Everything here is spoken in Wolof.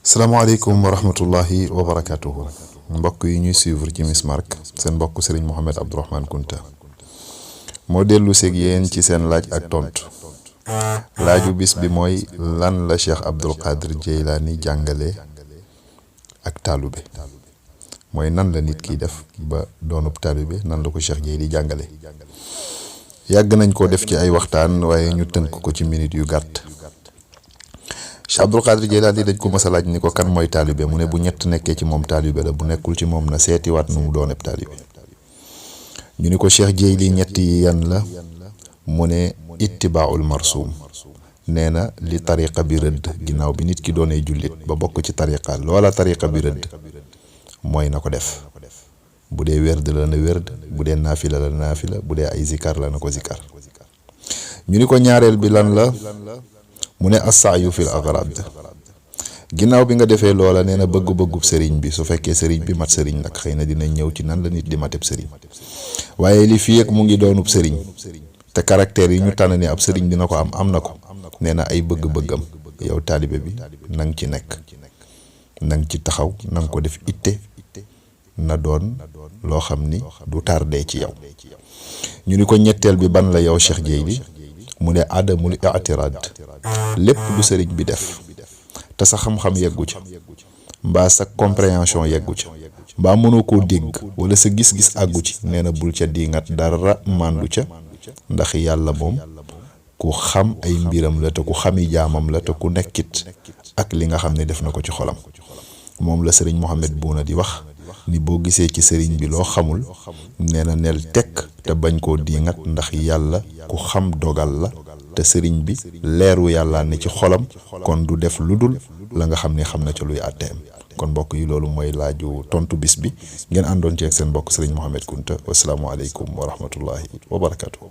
salaamaaleykum wa rahmatullahi wa barakatuhu mbokk yi ñuy suivre ci Miss Mark seen mbokk Serigne Mohamed Abdourahmane Kounta moo dellu seeg yéen ci seen laaj ak tontu laaju bis bi mooy lan la Cheikh Abdul Qadir Jeylaani jàngale ak taalube mooy nan la nit kiy def ba doonub taalube nan la ko Cheikh Jeyli jàngale yàgg nañ koo def ci ay waxtaan waaye ñu tënk ko ci minute yu gàtt. Cheikh Abdul Qadir Jeylaani dañ ko mës a laaj ni ko kan mooy taalibe mu ne bu ñett nekkee ci moom taalibe la bu nekkul ci moom na seetiwaat nu mu dooneb taalibe ñu ni ko Cheikh Jeyli ñett yi yan la mu ne ittibaaul marsuum nee na li tariqa bi rëdd ginnaaw bi nit ki doonee jullit ba bokk ci tariqa loola tariqa bi rëdd mooy na ko def bu dee werd la na werd bu dee naafila la naafila bu dee ay zikar la na ko zikar ñu ni ko ñaareel bi lan la mu ne assaayu fil agrad ginnaaw bi nga defee loola nee na bëgg-bëggub sëriñ bi su fekkee sëriñ bi mat sëriñ nag xëy na dinañ ñëw ci nan la nit di mateb sëriñ waaye li fii ak mu ngi doonub sëriñ te caractère yi ñu tànn ni ab sëriñ dina ko am na ko nee na ay bëgg-bëggam yow taalibe bi nang ci nekk nang ci taxaw nang ko def itte na doon loo xam ni du tardé ci yow ñu ni ko ñetteel bi ban la yow Cheikh Jeyli mu ne adamul i'tirad lépp lu sëriñ bi def te sa xam-xam yeggu ca mbaa sa compréhension yeggu ca mbaa mënoo koo dégg wala sa gis-gis àggu ci nee na bul ca diingat dara màndu ca ndax yàlla moom ku xam ay mbiram la te ku xami jaamam la te ku nekkit ak li nga xam ne def na ko ci xolam moom la sëriñ Mohamed Bouna di wax ni boo gisee ci sëriñ bi loo xamul nee na nel tekk te bañ koo diingat ndax yàlla ku xam dogal la te sëriñ bi leeru yàlla ne ci xolam kon du def lu dul la nga xam ne xam na ca luy àtteem kon mbokk yi loolu mooy laaju tontu bis bi ngeen àndoon ci ak seen mbokk sëriñ Mohamed Kounta wasalaamualeykum wa rahmatullahi wa barakatuh